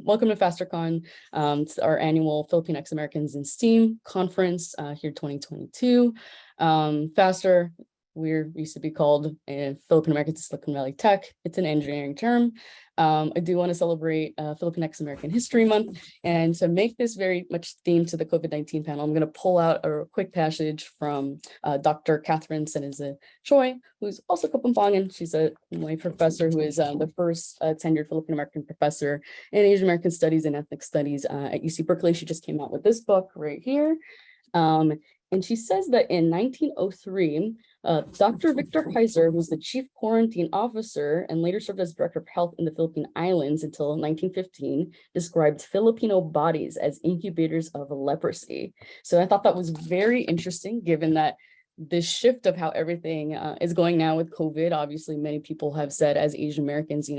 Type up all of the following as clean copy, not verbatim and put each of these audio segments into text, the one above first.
welcome to FASTERCON. It's our annual Filipinx Americans in STEAM conference here 2022. FASTER, we used to be called Filipino Americans in Silicon Valley Tech. It's an engineering term. I do want to celebrate Filipinx American History Month. And to make this very much themed to the COVID-19 panel, I'm going to pull out a quick passage from Dr. Catherine Seneza Choi, who's also Kapampangan. She's my professor who is the first tenured Filipino American professor in Asian American Studies and Ethnic Studies at UC Berkeley. She just came out with this book right here. And she says that in 1903, Dr. Victor Heiser, who's the chief quarantine officer and later served as director of health in the Philippine Islands until 1915, described Filipino bodies as incubators of leprosy. So I thought that was very interesting, given that this shift of how everything is going now with COVID. Obviously, many people have said as Asian Americans,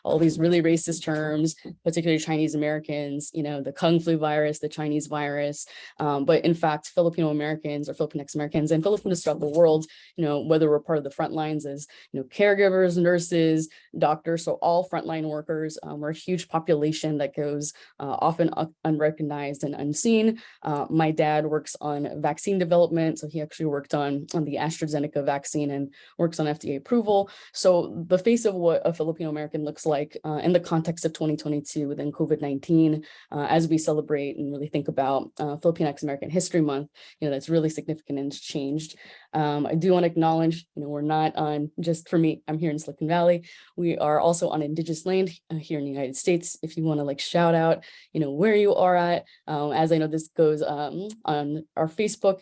all these really racist terms, particularly Chinese Americans, the Kung flu virus, the Chinese virus. But in fact, Filipino Americans or Filipinx Americans and Filipinos throughout the world, whether we're part of the front lines as, caregivers, nurses, doctors, so all frontline workers, we're a huge population that goes often unrecognized and unseen. My dad works on vaccine development, so he actually worked on the AstraZeneca vaccine and works on FDA approval. So the face of what a Filipino American looks like in the context of 2022 within COVID-19, as we celebrate and really think about Filipinx American History Month, that's really significant and it's changed. I do want to acknowledge, we're not on, just for me, I'm here in Silicon Valley. We are also on Indigenous land here in the United States. If you want to shout out, where you are at, as I know this goes on our Facebook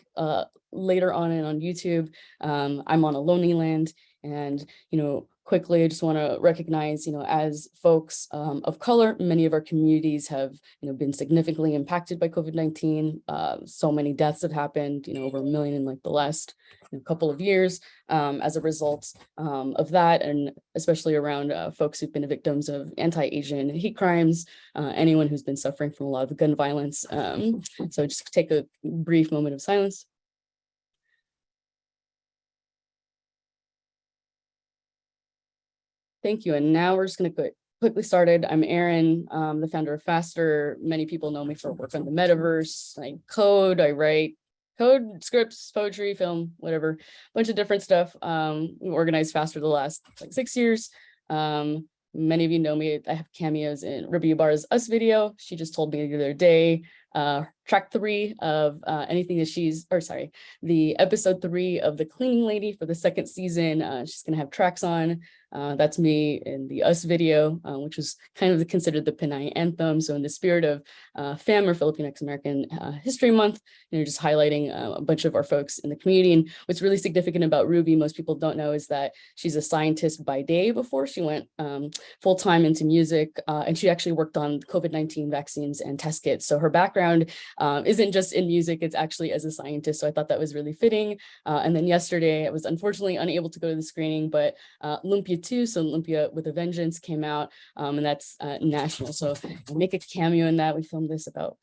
later on and on YouTube. I'm on a lonely land, and quickly, I just want to recognize, as folks of color, many of our communities have, been significantly impacted by COVID-19. So many deaths have happened, over 1 million in the last couple of years as a result of that, and especially around folks who've been victims of anti-Asian hate crimes, anyone who's been suffering from a lot of gun violence. So just take a brief moment of silence. Thank you. And now we're just going to get quickly started. I'm Erin, the founder of FASTER. Many people know me for work on the metaverse. I code, I write code, scripts, poetry, film, whatever, bunch of different stuff. We organized FASTER the last 6 years. Many of you know me. I have cameos in Ruby Ibarra's Us video. She just told me the other day, track 3 of anything that the episode 3 of The Cleaning Lady for the 2nd season. She's gonna have tracks on. That's me in the Us video, which was kind of considered the Pinay anthem. So in the spirit of FAM, or Filipinx American History Month, just highlighting a bunch of our folks in the community. And what's really significant about Ruby, most people don't know, is that she's a scientist by day before she went full-time into music. And she actually worked on COVID-19 vaccines and test kits. So her background isn't just in music, it's actually as a scientist. So I thought that was really fitting. And then yesterday, I was unfortunately unable to go to the screening, but Lumpia 2, so Lumpia with a Vengeance came out, and that's national. So I make a cameo in that. We filmed this about,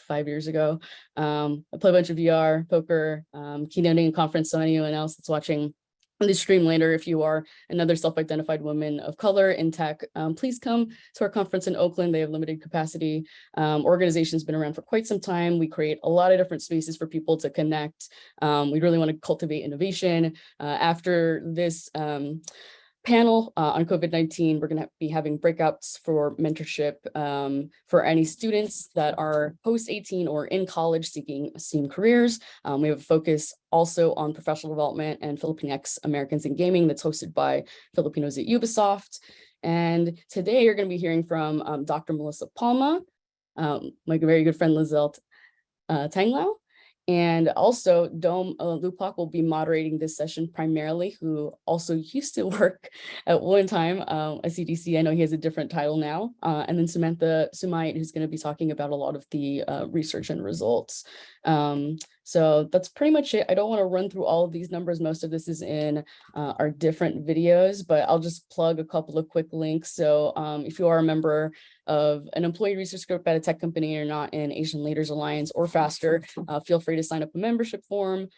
5 years ago. I play a bunch of VR, poker, keynoting a conference, so anyone else that's watching this stream later, if you are another self-identified woman of color in tech, please come to our conference in Oakland. They have limited capacity. Organization's been around for quite some time. We create a lot of different spaces for people to connect. We really want to cultivate innovation. After this panel on COVID-19, we're going to be having breakouts for mentorship for any students that are post-18 or in college seeking STEAM careers. We have a focus also on professional development and Filipinx Americans in Gaming that's hosted by Filipinos at Ubisoft. And today you're going to be hearing from Dr. Melissa Palma, my very good friend Leezel Tanglao. And also Dome Lupac will be moderating this session primarily, who also used to work at one time at CDC. I know he has a different title now. And then Samantha Sumait, who's going to be talking about a lot of the research and results. So that's pretty much it. I don't want to run through all of these numbers. Most of this is in our different videos, but I'll just plug a couple of quick links. So if you are a member of an employee research group at a tech company or not in Asian Leaders Alliance or FASTER, feel free to sign up a membership form.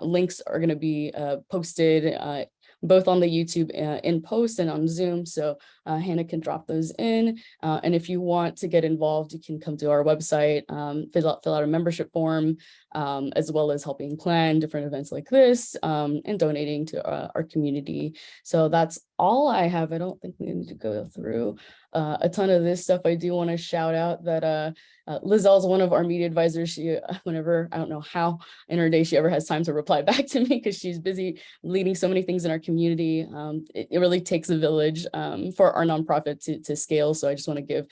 Links are going to be posted both on the YouTube in post and on Zoom. So Hannah can drop those in. And if you want to get involved, you can come to our website, fill out a membership form, as well as helping plan different events like this, and donating to our community. So that's all I have. I don't think we need to go through a ton of this stuff. I do want to shout out that Leezel is one of our media advisors. She, whenever, I don't know how in her day she ever has time to reply back to me because she's busy leading so many things in our community. It really takes a village for our nonprofit to scale. So I just want to give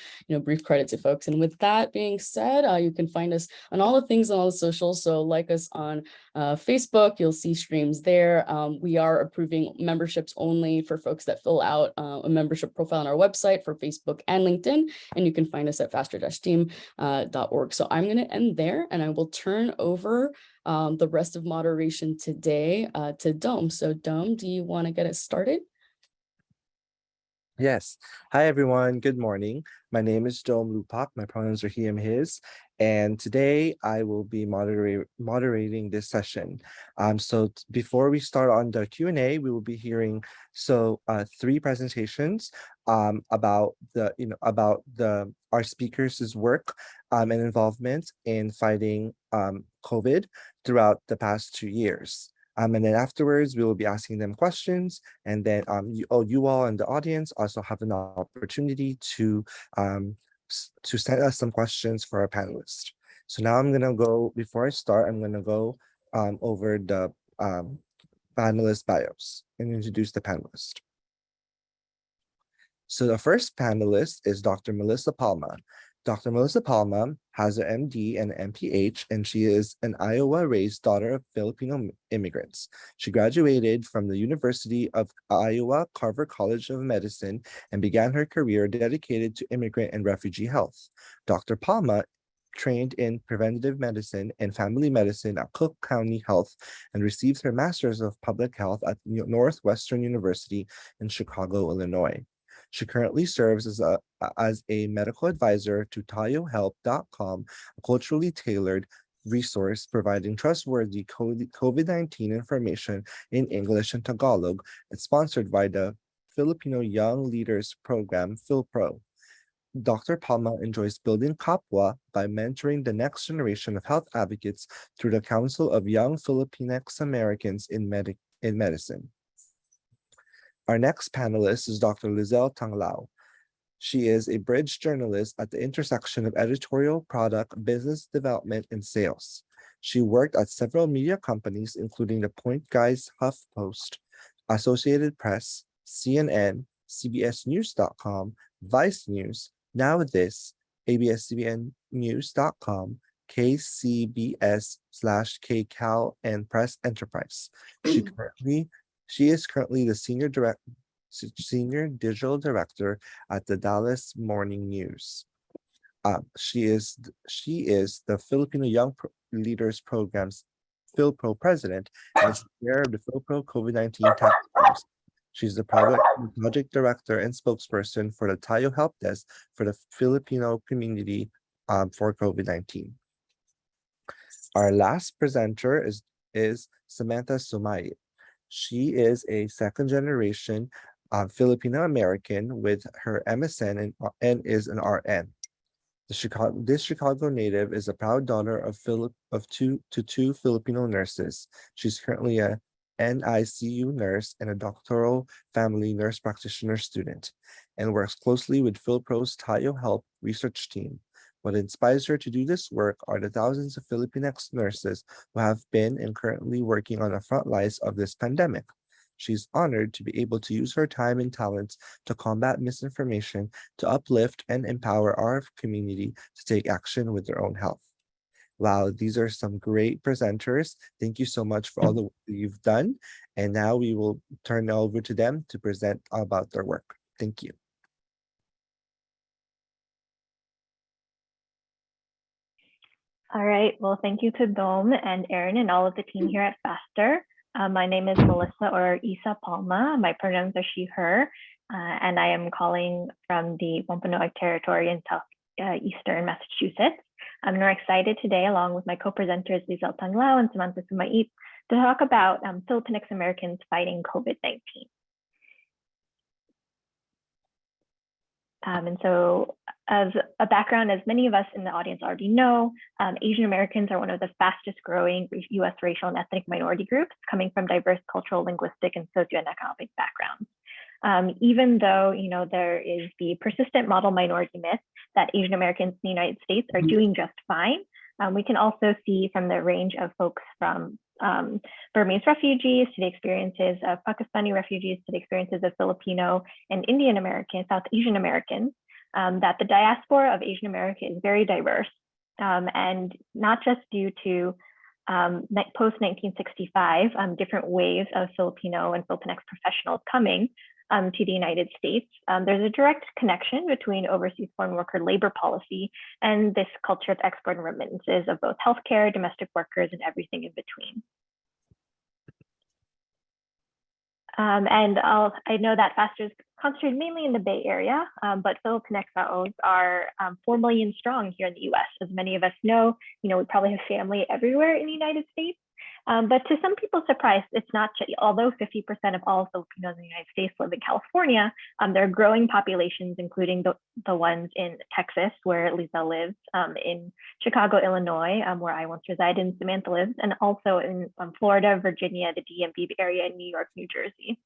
brief credit to folks. And with that being said, you can find us on all the things on all the socials. So like us on Facebook, you'll see streams there. We are approving memberships only for folks that fill out a membership profile on our website for Facebook and LinkedIn, and you can find us at faster-team.org. So I'm going to end there, and I will turn over the rest of moderation today to Dome. So Dome, do you want to get us started? Yes. Hi, everyone. Good morning. My name is Dome Lupac. My pronouns are he, him, his. And today I will be moderating this session. So before we start on the Q&A, we will be hearing three presentations about our speakers' work and involvement in fighting COVID throughout the past 2 years. And then afterwards, we will be asking them questions. And then you all in the audience also have an opportunity to send us some questions for our panelists. So now I'm going to go, before I start, I'm going to go over the panelist bios and introduce the panelist. So the first panelist is Dr. Melissa Palma. Dr. Melissa Palma has an MD and an MPH, and she is an Iowa-raised daughter of Filipino immigrants. She graduated from the University of Iowa Carver College of Medicine and began her career dedicated to immigrant and refugee health. Dr. Palma trained in preventive medicine and family medicine at Cook County Health and received her Master's of Public Health at Northwestern University in Chicago, Illinois. She currently serves as a medical advisor to TayoHelp.com, a culturally tailored resource providing trustworthy COVID-19 information in English and Tagalog. It's sponsored by the Filipino Young Leaders Program, FYLPRO. Dr. Palma enjoys building kapwa by mentoring the next generation of health advocates through the Council of Young Filipinx Americans in Medicine. Our next panelist is Dr. Leezel Tanglao. She is a bridge journalist at the intersection of editorial, product, business development, and sales. She worked at several media companies, including the Points Guy HuffPost, Associated Press, CNN, CBSNews.com, Vice News, NowThis, ABS-CBN News.com, KCBS/KCAL and Press-Enterprise. She is currently the senior digital director at the Dallas Morning News. She is the Filipino Young Leaders Program's FYLPRO president and is chair of the FYLPRO COVID19 task force. She's the project director and spokesperson for the Tayo Help Desk for the Filipino community for COVID-19. Our last presenter is Samantha Sumait. She is a second-generation Filipino American with her MSN and is an RN. This Chicago native is a proud daughter of two Filipino nurses. She's currently a NICU nurse and a doctoral family nurse practitioner student, and works closely with FYLPRO's Tayo Help research team. What inspires her to do this work are the thousands of Filipinx nurses who have been and currently working on the front lines of this pandemic. She's honored to be able to use her time and talents to combat misinformation, to uplift and empower our community to take action with their own health. Wow, these are some great presenters. Thank you so much for all the work that you've done. And now we will turn it over to them to present about their work. Thank you. All right, well, thank you to Dome and Erin and all of the team here at FASTER. My name is Melissa or Isa Palma. My pronouns are she, her, and I am calling from the Wampanoag Territory in southeastern Massachusetts. I'm more excited today, along with my co-presenters Leezel Tanglao and Samantha, to talk about Filipinx Americans fighting COVID-19. And so as a background, as many of us in the audience already know, Asian Americans are one of the fastest growing US racial and ethnic minority groups coming from diverse cultural, linguistic, and socioeconomic backgrounds. Even though there is the persistent model minority myth that Asian Americans in the United States are doing just fine, we can also see from the range of folks from Burmese refugees to the experiences of Pakistani refugees to the experiences of Filipino and Indian American, South Asian Americans, that the diaspora of Asian America is very diverse, and not just due to post-1965 different waves of Filipino and Filipinx professionals coming to the United States. There's a direct connection between overseas foreign worker labor policy and this culture of export and remittances of both healthcare, domestic workers, and everything in between. I know that FASTER is concentrated mainly in the Bay Area, but Filipinxaos are 4 million strong here in the US. As many of us know, we probably have family everywhere in the United States. But to some people's surprise, it's not, although 50% of all Filipinos in the United States live in California, there are growing populations, including the ones in Texas, where Leezel lives, in Chicago, Illinois, where I once resided, and Samantha lives, and also in Florida, Virginia, the DMV area, and New York, New Jersey.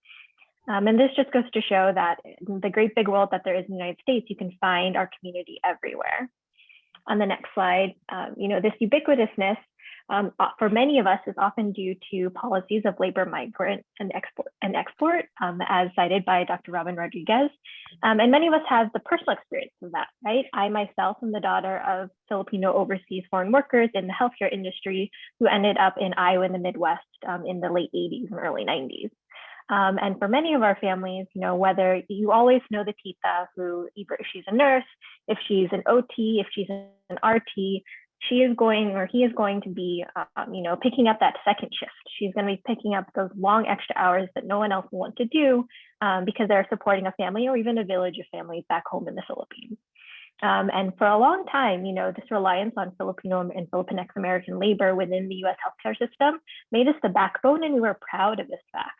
And this just goes to show that in the great big world that there is in the United States, you can find our community everywhere. On the next slide, this ubiquitousness for many of us is often due to policies of labor migrant and export, as cited by Dr. Robin Rodriguez. And many of us have the personal experience of that, right? I myself am the daughter of Filipino overseas foreign workers in the healthcare industry who ended up in Iowa in the Midwest in the late 80s and early 90s. And for many of our families, whether you always know the tita who, either if she's a nurse, if she's an OT, if she's an RT, she is going, or he is going to be, picking up that second shift. She's going to be picking up those long extra hours that no one else will want to do because they're supporting a family or even a village of families back home in the Philippines. And for a long time, this reliance on Filipino and Filipinx American labor within the US healthcare system made us the backbone, and we were proud of this fact.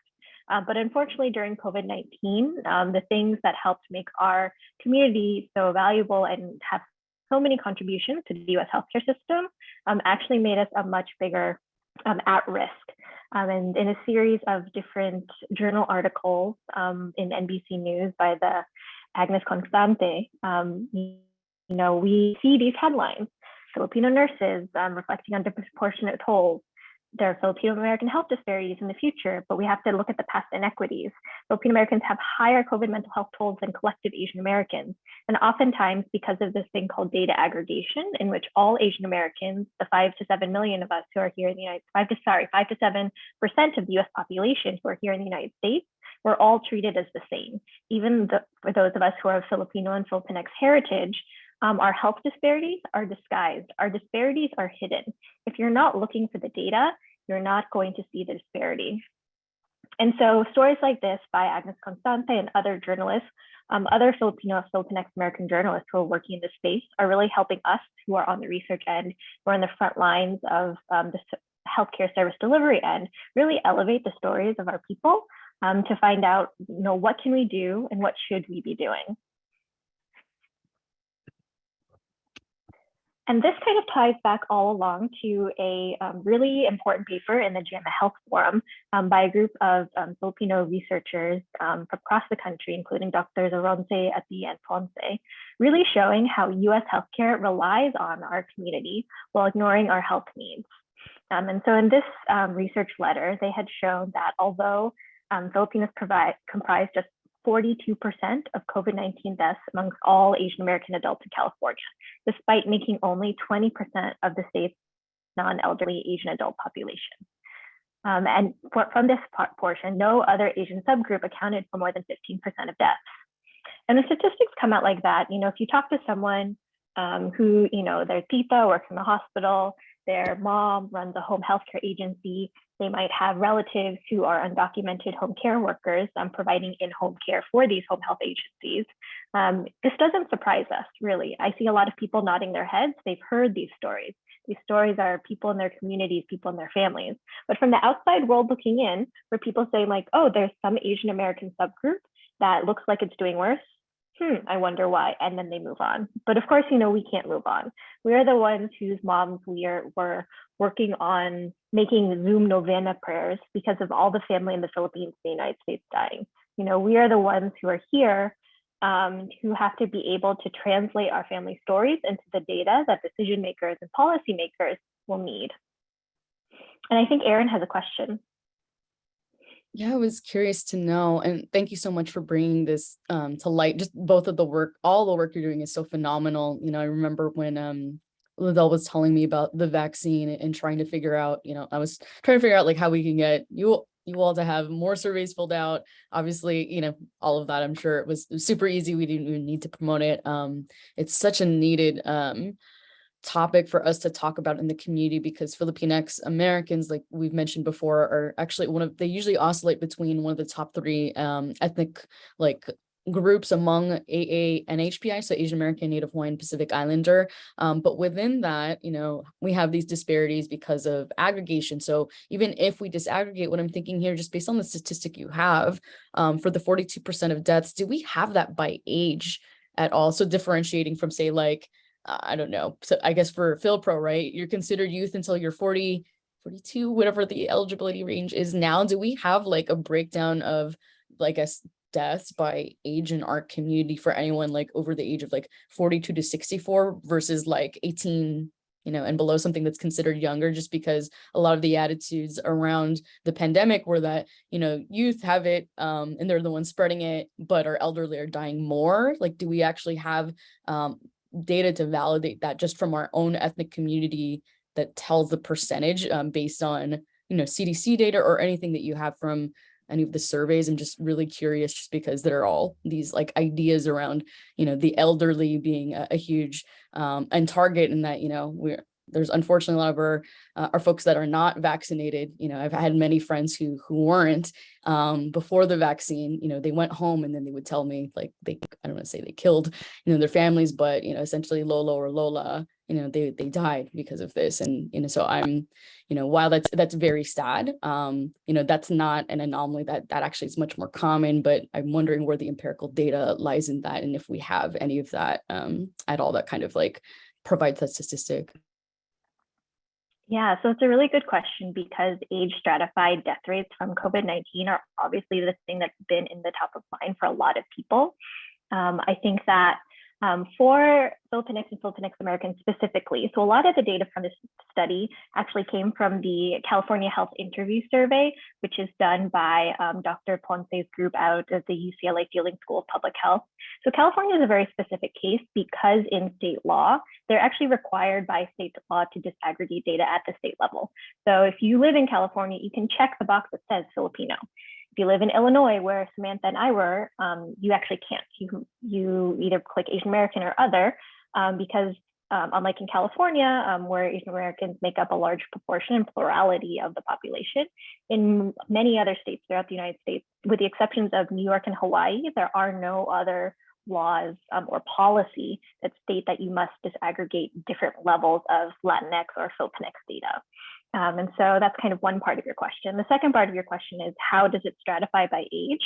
But unfortunately, during COVID-19, the things that helped make our community so valuable and have so many contributions to the US healthcare system actually made us a much bigger at risk. And in a series of different journal articles in NBC News by the Agnes Constante, we see these headlines: Filipino nurses reflecting on disproportionate tolls. There are Filipino American health disparities in the future, but we have to look at the past inequities. Filipino Americans have higher COVID mental health tolls than collective Asian Americans. And oftentimes, because of this thing called data aggregation, in which all Asian Americans, the 5 to 7 million of us who are here in the United States, 5 to 7% of the US population who are here in the United States, we're all treated as the same. Even for those of us who are of Filipino and Filipinx heritage, our health disparities are disguised. Our disparities are hidden. If you're not looking for the data, you're not going to see the disparity. And so stories like this by Agnes Constante and other journalists, other Filipino, Filipinx American journalists who are working in this space are really helping us who are on the research end, who are in the front lines of the healthcare service delivery end, really elevate the stories of our people to find out, what can we do and what should we be doing? And this kind of ties back all along to a really important paper in the JAMA Health Forum by a group of Filipino researchers from across the country, including Dr. Zoronce Ati and Ponce, really showing how US healthcare relies on our community while ignoring our health needs. And so in this research letter, they had shown that although Filipinos comprise just 42% of COVID-19 deaths amongst all Asian American adults in California, despite making only 20% of the state's non-elderly Asian adult population. And from this portion, no other Asian subgroup accounted for more than 15% of deaths. And the statistics come out like that. If you talk to someone who, their tita works in the hospital, their mom runs a home healthcare agency. They might have relatives who are undocumented home care workers providing in-home care for these home health agencies. This doesn't surprise us, really. I see a lot of people nodding their heads. They've heard these stories. These stories are people in their communities, people in their families. But from the outside world looking in, where people say like, oh, there's some Asian American subgroup that looks like it's doing worse. I wonder why. And then they move on. But of course, we can't move on. We are the ones whose moms were working on making Zoom novena prayers because of all the family in the Philippines, the United States dying. We are the ones who are here who have to be able to translate our family stories into the data that decision makers and policymakers will need. And I think Erin has a question. Yeah, I was curious to know, and thank you so much for bringing this to light. Just both of the work, all the work you're doing is so phenomenal. I remember when Leezel was telling me about the vaccine and trying to figure out, I was trying to figure out like how we can get you all to have more surveys filled out. Obviously, all of that, I'm sure it was super easy. We didn't even need to promote it. It's such a needed topic for us to talk about in the community, because Filipinx Americans, like we've mentioned before, are actually they usually oscillate between one of the top three ethnic groups among AA and HPI, so Asian American, Native Hawaiian, Pacific Islander. But within that, we have these disparities because of aggregation. So even if we disaggregate, what I'm thinking here, just based on the statistic you have, for the 42% of deaths, do we have that by age at all? So differentiating from, say, I don't know. So I guess for FYLPRO, right, you're considered youth until you're 40, 42, whatever the eligibility range is now. Do we have a breakdown of, deaths by age in our community for anyone over the age of 42 to 64 versus 18, and below, something that's considered younger, just because a lot of the attitudes around the pandemic were that, youth have it and they're the ones spreading it, but our elderly are dying more. Do we actually have data to validate that just from our own ethnic community that tells the percentage based on, CDC data or anything that you have from any of the surveys? I'm just really curious, just because there are all these ideas around, the elderly being a huge and target, and that, there's unfortunately a lot of our folks that are not vaccinated. I've had many friends who weren't before the vaccine. They went home and then they would tell me I don't want to say they killed, their families, but essentially Lolo or Lola, they died because of this. And so I'm, while that's very sad, that's not an anomaly, that actually is much more common. But I'm wondering where the empirical data lies in that, and if we have any of that at all that kind of provides that statistic. Yeah, so it's a really good question, because age stratified death rates from COVID-19 are obviously the thing that's been in the top of mind for a lot of people. I think that for Filipinx and Filipinx Americans specifically, so a lot of the data from this study actually came from the California Health Interview Survey, which is done by Dr. Ponce's group out of the UCLA Fielding School of Public Health. So California is a very specific case, because in state law, they're actually required by state law to disaggregate data at the state level. So if you live in California, you can check the box that says Filipino. If you live in Illinois, where Samantha and I were, you actually can't. You either click Asian American or other, because unlike in California, where Asian Americans make up a large proportion and plurality of the population, in many other states throughout the United States, with the exceptions of New York and Hawaii, there are no other laws or policy that state that you must disaggregate different levels of Latinx or Filipinx data. And so that's kind of one part of your question. The second part of your question is, how does it stratify by age?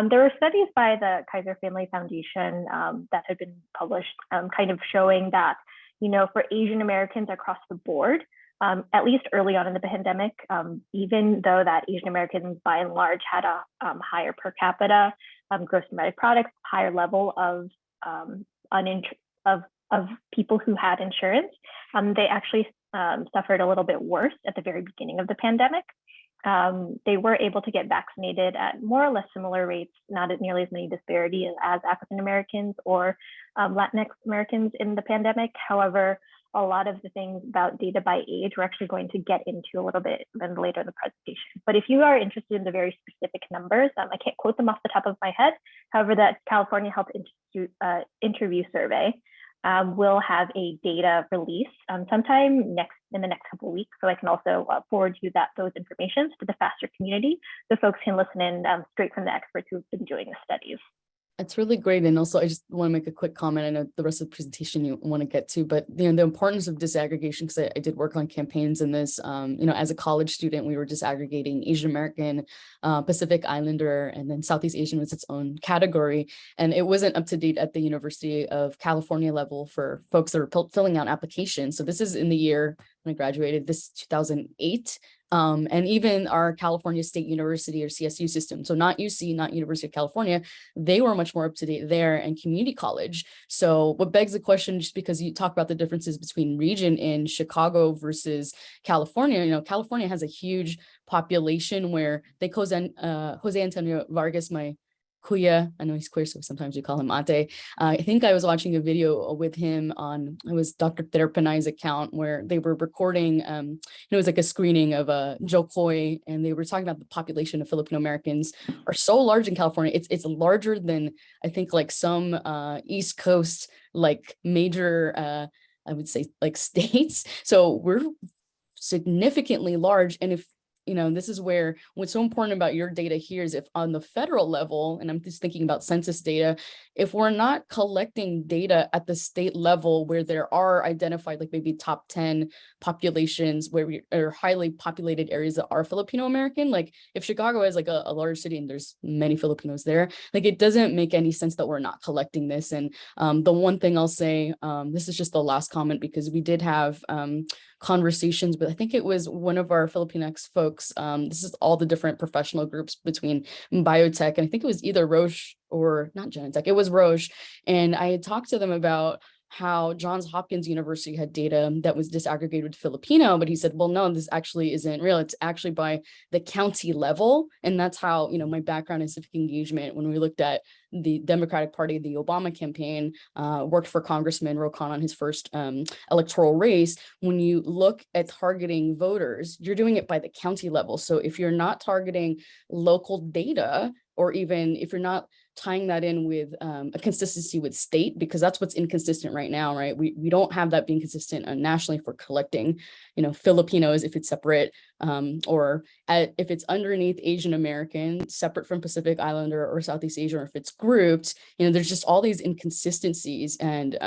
There were studies by the Kaiser Family Foundation that had been published kind of showing that, for Asian Americans across the board, at least early on in the pandemic, even though that Asian Americans by and large had a higher per capita gross domestic product, higher level of people who had insurance, they actually suffered a little bit worse at the very beginning of the pandemic. They were able to get vaccinated at more or less similar rates, not at nearly as many disparity as African Americans or Latinx Americans in the pandemic. However, a lot of the things about data by age we're actually going to get into a little bit then later in the presentation. But if you are interested in the very specific numbers, I can't quote them off the top of my head. However, that California Health Interview Survey we'll have a data release sometime in the next couple of weeks. So I can also forward you those informations to the FASTER community so folks can listen in straight from the experts who've been doing the studies. It's really great. And also, I just want to make a quick comment. I know the rest of the presentation you want to get to, but the importance of disaggregation, because I did work on campaigns in this, as a college student, we were disaggregating Asian American, Pacific Islander, and then Southeast Asian was its own category. And it wasn't up to date at the University of California level for folks that are filling out applications. So this is in the year when I graduated, this 2008. And even our California State University or CSU system, so not UC, not University of California, they were much more up to date there, and community college. So what begs the question, just because you talk about the differences between region in Chicago versus California, California has a huge population where Jose Antonio Vargas, my Kuya, I know he's queer, so sometimes we call him Ate. I think I was watching a video with him on, it was Dr. Terpanay's account, where they were recording, it was like a screening of Joe Coy, and they were talking about the population of Filipino Americans are so large in California. It's larger than, I think, like some East Coast, like major, I would say, like states. So we're significantly large. And if this is where what's so important about your data here is if on the federal level, and I'm just thinking about census data, if we're not collecting data at the state level where there are identified like maybe top 10 populations where we are highly populated areas that are Filipino American, like if Chicago is like a large city and there's many Filipinos there, like it doesn't make any sense that we're not collecting this. And the one thing I'll say, this is just the last comment, because we did have conversations, but I think it was one of our Filipinx folks. This is all the different professional groups between biotech, and I think it was either Roche or not Genentech, it was Roche. And I had talked to them about how Johns Hopkins University had data that was disaggregated Filipino, but he said, well, no, this actually isn't real. It's actually by the county level. And that's how, my background in civic engagement, when we looked at the Democratic Party, the Obama campaign, worked for Congressman Ro Khanna on his first electoral race. When you look at targeting voters, you're doing it by the county level. So if you're not targeting local data, or even if you're not tying that in with a consistency with state, because that's what's inconsistent right now, right? We don't have that being consistent nationally for collecting, Filipinos if it's separate, or if it's underneath Asian American, separate from Pacific Islander or Southeast Asian, or if it's grouped, there's just all these inconsistencies. And,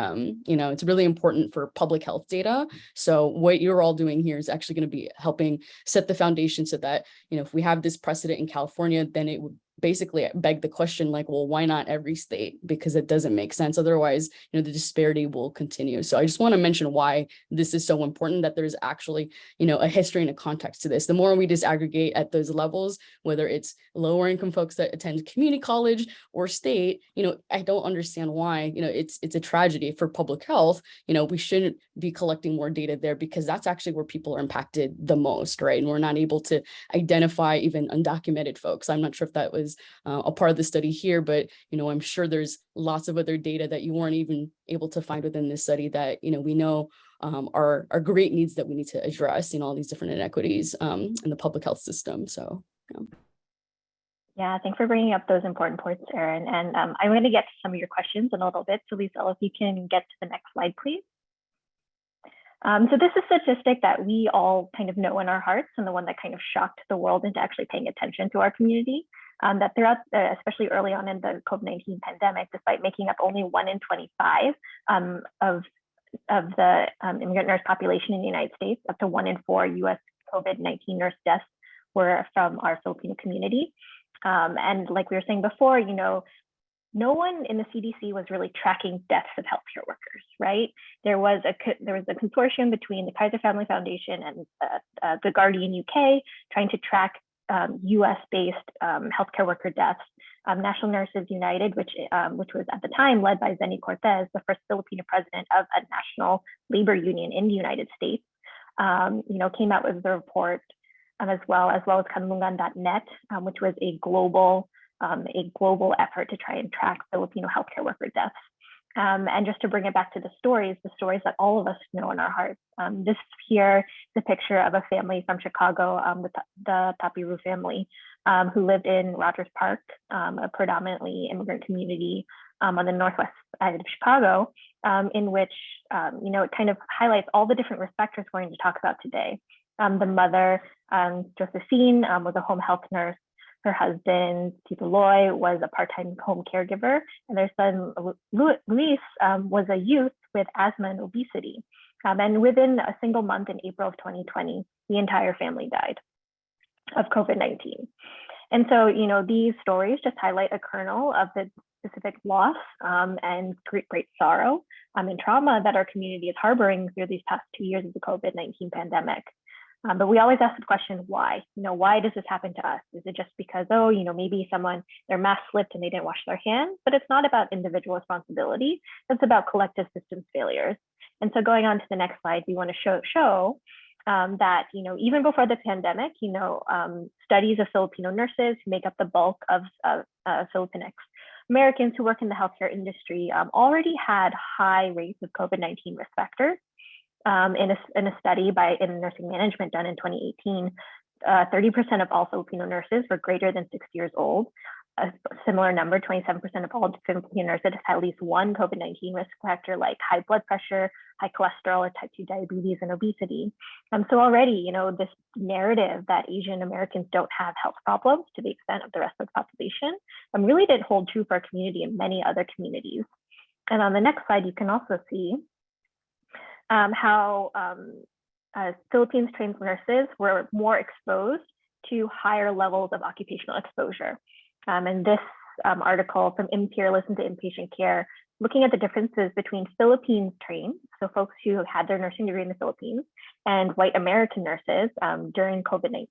it's really important for public health data. So what you're all doing here is actually going to be helping set the foundation so that, if we have this precedent in California, then it would basically beg the question, like, well, why not every state? Because it doesn't make sense. Otherwise, the disparity will continue. So I just want to mention why this is so important, that there's actually, a history and a context to this. The more we disaggregate at those levels, whether it's lower income folks that attend community college or state, I don't understand why, it's a tragedy for public health. We shouldn't be collecting more data there, because that's actually where people are impacted the most, right? And we're not able to identify even undocumented folks. I'm not sure if that was a part of the study here, but I'm sure there's lots of other data that you weren't even able to find within this study that we know are great needs that we need to address all these different inequities in the public health system. So yeah, thanks for bringing up those important points, Erin. And I'm going to get to some of your questions in a little bit. So Leezel, if you can get to the next slide, please. So this is a statistic that we all kind of know in our hearts, and the one that kind of shocked the world into actually paying attention to our community. That throughout, especially early on in the COVID-19 pandemic, despite making up only 1 in 25 of the immigrant nurse population in the United States, up to 1 in 4 U.S. COVID-19 nurse deaths were from our Filipino community. And like we were saying before, no one in the CDC was really tracking deaths of healthcare workers, right? There was a consortium between the Kaiser Family Foundation and the Guardian UK trying to track US-based healthcare worker deaths. National Nurses United, which was at the time led by Zenny Cortez, the first Filipino president of a national labor union in the United States, came out with the report, as well as Kanlungan.net, which was a global effort to try and track Filipino healthcare worker deaths. And just to bring it back to the stories that all of us know in our hearts. This here is a picture of a family from Chicago, the Tapiru family, who lived in Rogers Park, a predominantly immigrant community on the northwest side of Chicago. in which, it kind of highlights all the different risk factors we're going to talk about today. The mother, Josephine, was a home health nurse. Her husband, Tito Loy, was a part-time home caregiver, and their son, Luis, was a youth with asthma and obesity. And within a single month in April of 2020, the entire family died of COVID-19. And so, these stories just highlight a kernel of the specific loss and great sorrow and trauma that our community is harboring through these past 2 years of the COVID-19 pandemic. But we always ask the question, why? Why does this happen to us? Is it just because, maybe their mask slipped and they didn't wash their hands? But it's not about individual responsibility. It's about collective systems failures. And so going on to the next slide, we want to show that, even before the pandemic, studies of Filipino nurses who make up the bulk of Filipinx Americans who work in the healthcare industry already had high rates of COVID-19 risk factors. In a study in nursing management done in 2018, 30% of all Filipino nurses were greater than 6 years old. A similar number, 27% of all Filipino nurses had at least one COVID-19 risk factor like high blood pressure, high cholesterol, or type 2 diabetes and obesity. So already, this narrative that Asian Americans don't have health problems to the extent of the rest of the population really didn't hold true for our community and many other communities. And on the next slide, you can also see how Philippines trained nurses were more exposed to higher levels of occupational exposure. And this article from Imperialism to Inpatient Care, looking at the differences between Philippines trained, so folks who had their nursing degree in the Philippines, and white American nurses during COVID-19,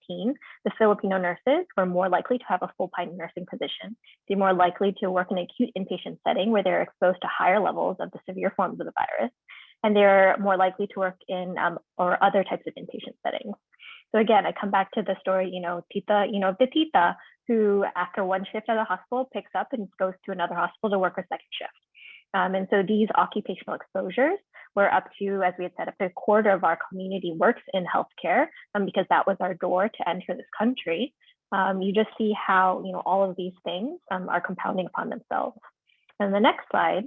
the Filipino nurses were more likely to have a full-time nursing position. They're more likely to work in an acute inpatient setting where they're exposed to higher levels of the severe forms of the virus. And they're more likely to work in or other types of inpatient settings. So again, I come back to the story, the tita who after one shift at a hospital picks up and goes to another hospital to work a second shift. And so these occupational exposures were up to, as we had said, up to a quarter of our community works in healthcare because that was our door to enter this country. You just see how, all of these things are compounding upon themselves. And the next slide,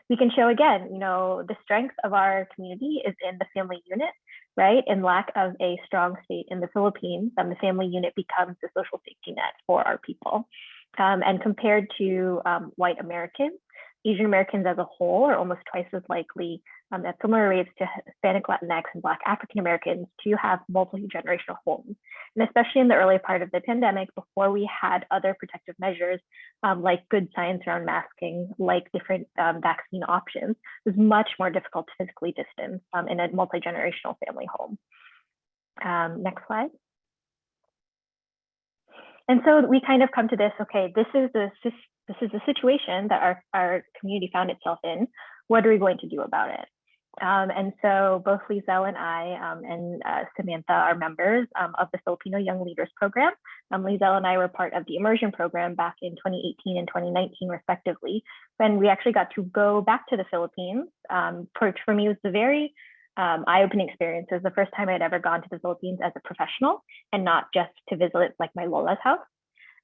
we can show again, the strength of our community is in the family unit, right? In lack of a strong state in the Philippines, the family unit becomes the social safety net for our people. And compared to white Americans, Asian Americans as a whole are almost twice as likely at similar rates to Hispanic, Latinx, and Black African Americans to have multi-generational homes. And especially in the early part of the pandemic, before we had other protective measures like good science around masking, like different vaccine options, it was much more difficult to physically distance in a multi-generational family home. Next slide. And so we kind of come to this, okay, this is the situation that our community found itself in. What are we going to do about it? And so both Leezel and I and Samantha are members of the Filipino Young Leaders Program. Leezel and I were part of the immersion program back in 2018 and 2019, respectively, when we actually got to go back to the Philippines. For me, it was a very eye-opening experience. It was the first time I'd ever gone to the Philippines as a professional and not just to visit like my Lola's house.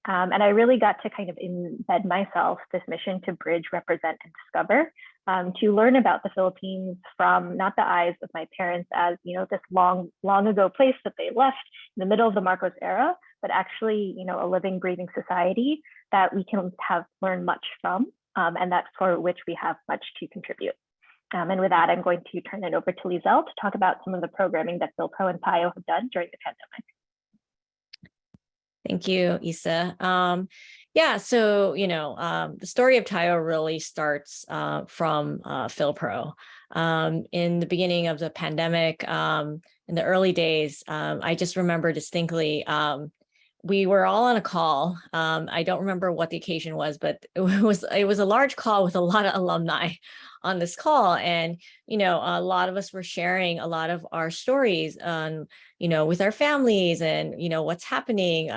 And I really got to kind of embed myself this mission to bridge, represent, and discover, to learn about the Philippines from not the eyes of my parents as, this long ago place that they left in the middle of the Marcos era, but actually, a living, breathing society that we can learn much from, and that's for which we have much to contribute. And with that, I'm going to turn it over to Leezel to talk about some of the programming that FYLPRO and PIO have done during the pandemic. Thank you, Isa. So, the story of TAIO really starts from FYLPRO. In the beginning of the pandemic, in the early days, I just remember distinctly, we were all on a call. I don't remember what the occasion was, but it was a large call with a lot of alumni on this call. And, a lot of us were sharing a lot of our stories on, with our families and, what's happening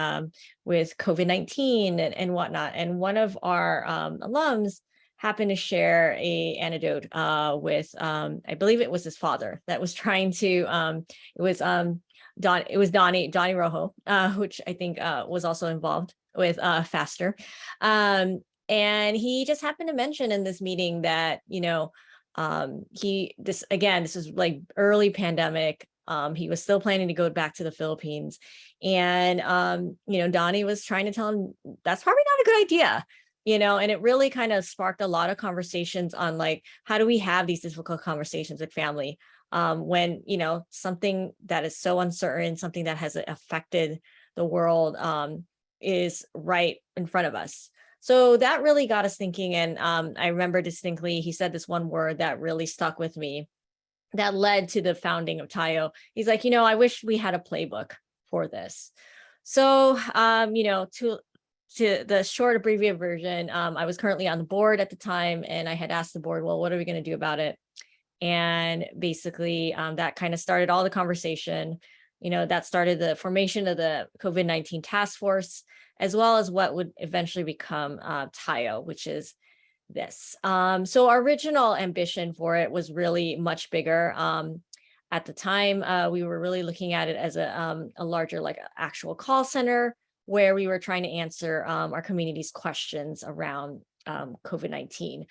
with COVID-19 and whatnot. And one of our alums happened to share a anecdote with, I believe it was his father that was trying to, it was Donnie Rojo, which I think was also involved with FASTER. And he just happened to mention in this meeting that, this is like early pandemic. He was still planning to go back to the Philippines. And, Donnie was trying to tell him that's probably not a good idea, and it really kind of sparked a lot of conversations on like, how do we have these difficult conversations with family when, something that is so uncertain, something that has affected the world is right in front of us. So that really got us thinking. And I remember distinctly, he said this one word that really stuck with me that led to the founding of TAYO. He's like, I wish we had a playbook for this. So, to the short abbreviated version, I was currently on the board at the time, and I had asked the board, well, what are we going to do about it? And basically that kind of started all the conversation, that started the formation of the COVID-19 task force, as well as what would eventually become TAYO, which is this. So our original ambition for it was really much bigger. At the time, we were really looking at it as a larger, like actual call center, where we were trying to answer our community's questions around COVID-19.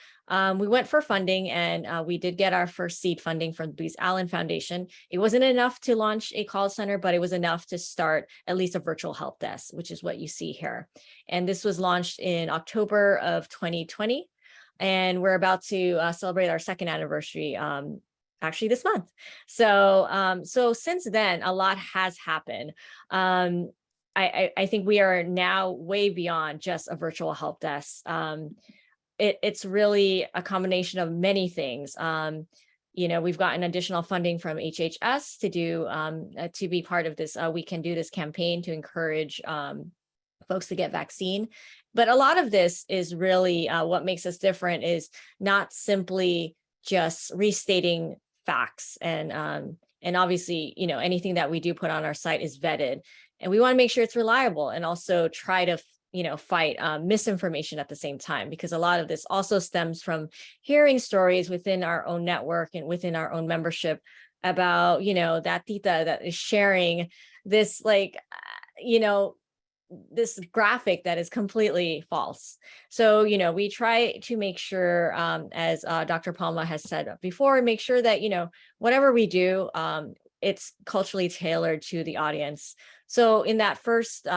We went for funding, and we did get our first seed funding from the Booz Allen Foundation. It wasn't enough to launch a call center, but it was enough to start at least a virtual help desk, which is what you see here. And this was launched in October of 2020. And we're about to celebrate our second anniversary actually this month. So since then, a lot has happened. I think we are now way beyond just a virtual help desk. It's really a combination of many things. We've gotten additional funding from HHS to be part of this We Can Do This campaign to encourage folks to get vaccine. But a lot of this is really what makes us different is not simply just restating facts. And obviously, anything that we do put on our site is vetted. And we want to make sure it's reliable, and also try to, fight misinformation at the same time, because a lot of this also stems from hearing stories within our own network and within our own membership about, that tita that is sharing this, this graphic that is completely false. So, we try to make sure, as Dr. Palma has said before, make sure that, whatever we do, it's culturally tailored to the audience. So in that first,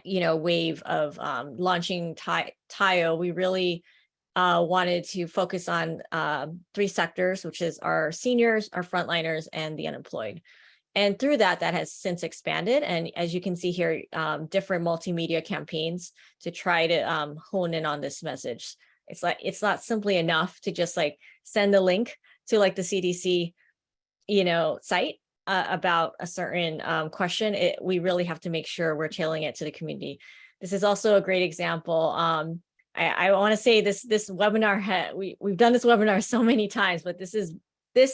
wave of launching TAYO, we really wanted to focus on 3 sectors, which is our seniors, our frontliners, and the unemployed. And through that has since expanded. And as you can see here, different multimedia campaigns to try to hone in on this message. It's not simply enough to just send a link to the CDC, site about a certain question. We really have to make sure we're tailoring it to the community. This is also a great example. I want to say this webinar, we've done this webinar so many times, but this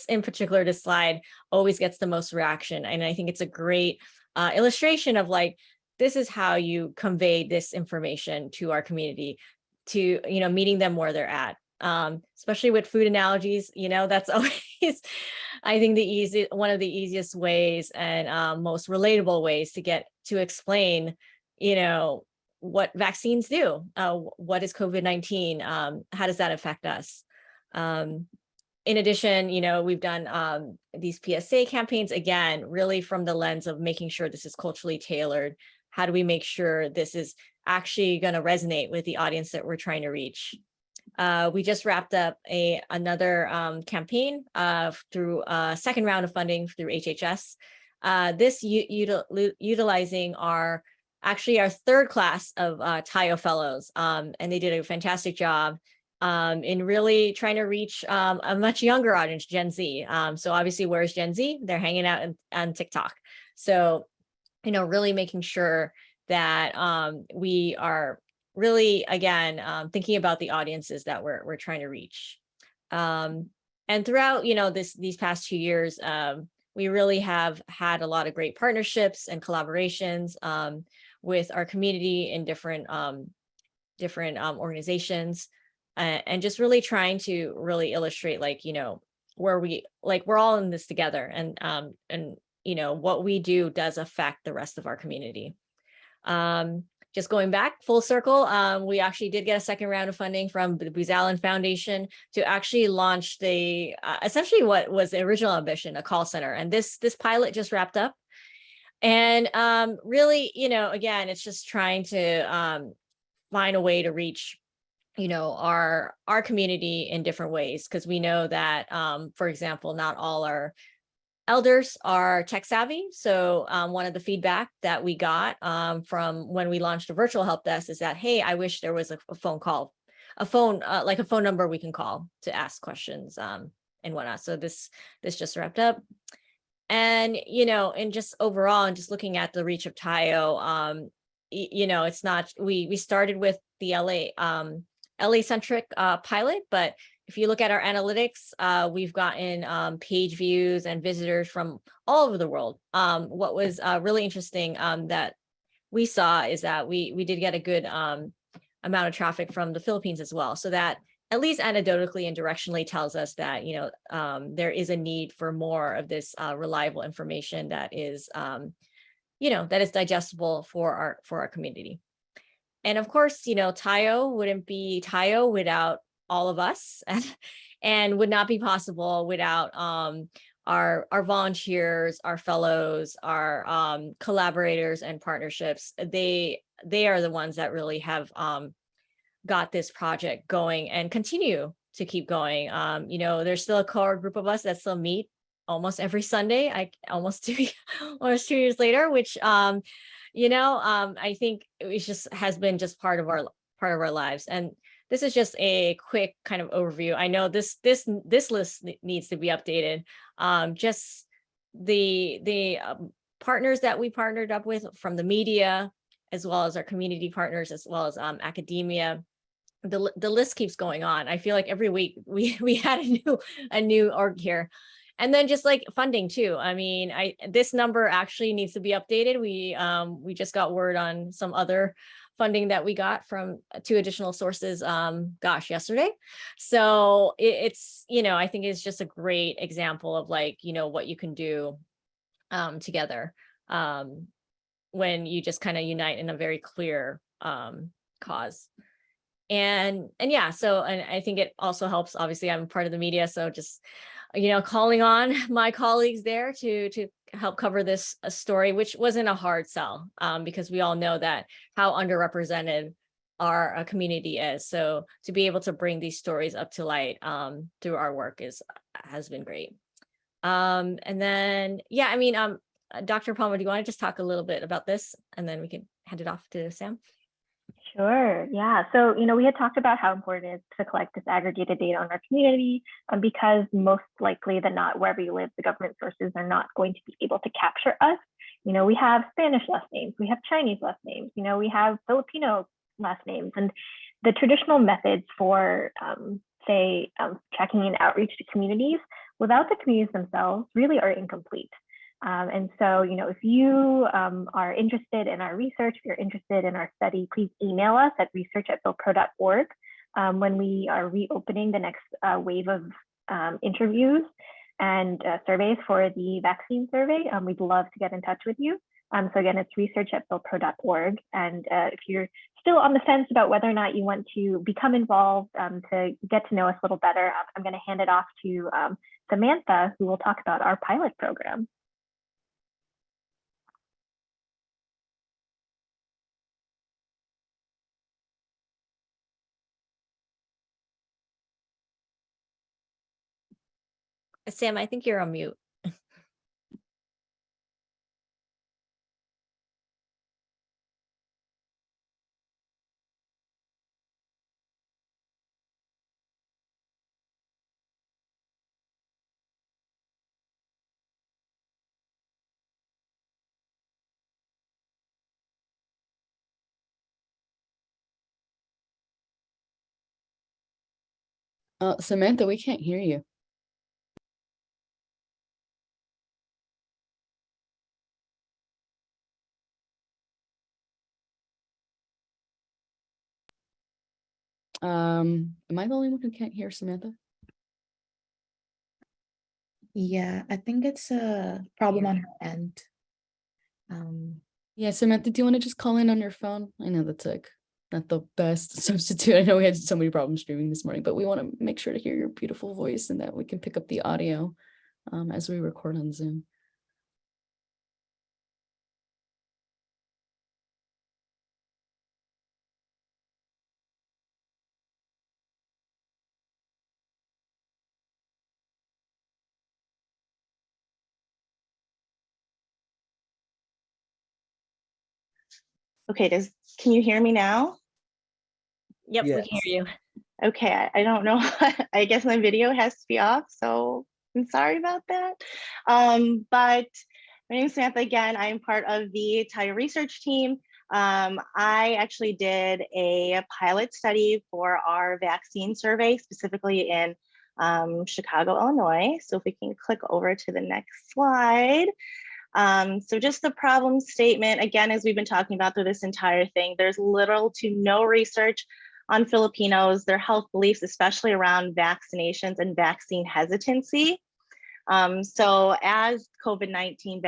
in particular, this slide always gets the most reaction. And I think it's a great illustration of this is how you convey this information to our community, to, meeting them where they're at. Especially with food analogies, that's always, I think, one of the easiest ways and most relatable ways to explain, what vaccines do, what is COVID-19, how does that affect us? In addition, we've done these PSA campaigns, again, really from the lens of making sure this is culturally tailored. How do we make sure this is actually going to resonate with the audience that we're trying to reach? We just wrapped up another campaign through a second round of funding through HHS. This utilizing our third class of TAYO fellows, and they did a fantastic job in really trying to reach a much younger audience, Gen Z. So obviously, where's Gen Z? They're hanging out on TikTok. So, really making sure that we are really, again, thinking about the audiences that we're trying to reach. And throughout, these past 2 years, we really have had a lot of great partnerships and collaborations with our community in different organizations, and just really trying to really illustrate, where we're all in this together, and what we do does affect the rest of our community. just going back full circle, we actually did get a second round of funding from the Booz Allen Foundation to actually launch the essentially what was the original ambition, a call center. And this pilot just wrapped up. And really, again, it's just trying to find a way to reach our community in different ways, because we know that, for example, not all our elders are tech savvy. So one of the feedback that we got from when we launched a virtual help desk is that, hey, I wish there was a phone call, like a phone number we can call to ask questions and whatnot. So this just wrapped up. And, and just overall, and just looking at the reach of TAIO, it's not, we started with the LA centric pilot, but if you look at our analytics, we've gotten page views and visitors from all over the world. What was really interesting that we saw is that we did get a good amount of traffic from the Philippines as well. So that at least anecdotally and directionally tells us that, there is a need for more of this reliable information that is, that is digestible for our community. And of course, TAIO wouldn't be TAIO without all of us, and would not be possible without our volunteers, our fellows, our collaborators and partnerships. They are the ones that really have got this project going and continue to keep going. There's still a core group of us that still meet almost every Sunday. Almost 2 years later, which I think it has been just part of our lives. And this is just a quick kind of overview. I know this list needs to be updated. Just the partners that we partnered up with from the media, as well as our community partners, as well as academia. The list keeps going on. I feel like every week we had a new org here. And then just like funding too. I mean, this number actually needs to be updated. We just got word on some other funding that we got from 2 additional sources, yesterday. So it's, I think it's just a great example of like, what you can do together when you just kind of unite in a very clear cause. And yeah, so, and I think it also helps, obviously I'm part of the media, so just, calling on my colleagues there to help cover this story, which wasn't a hard sell, because we all know that how underrepresented our community is. So to be able to bring these stories up to light through our work has been great. And then, yeah, Dr. Palma, do you want to just talk a little bit about this, and then we can hand it off to Sam? Sure. Yeah. So, we had talked about how important it is to collect disaggregated data on our community, because most likely than not, wherever you live, the government sources are not going to be able to capture us. We have Spanish last names, we have Chinese last names, we have Filipino last names, and the traditional methods for, tracking and outreach to communities without the communities themselves really are incomplete. And so, if you are interested in our research, if you're interested in our study, please email us at research@filpro.org. When we are reopening the next wave of interviews and surveys for the vaccine survey, we'd love to get in touch with you. So again, it's research@filpro.org. And if you're still on the fence about whether or not you want to become involved, to get to know us a little better, I'm going to hand it off to Samantha, who will talk about our pilot program. Sam, I think you're on mute. Samantha, we can't hear you. Am I the only one who can't hear Samantha? Yeah, I think it's a problem on her end. Yeah, Samantha, do you want to just call in on your phone? I know that's like not the best substitute. I know we had so many problems streaming this morning, but we want to make sure to hear your beautiful voice and that we can pick up the audio as we record on Zoom. Okay, can you hear me now? Yep, we can Yes. hear you. Okay, I don't know. I guess my video has to be off, so I'm sorry about that. But my name is Samantha again. I am part of the TIO research team. I actually did a pilot study for our vaccine survey, specifically in Chicago, Illinois. So if we can click over to the next slide. So just the problem statement, again, as we've been talking about through this entire thing, there's little to no research on Filipinos, their health beliefs, especially around vaccinations and vaccine hesitancy. So as COVID-19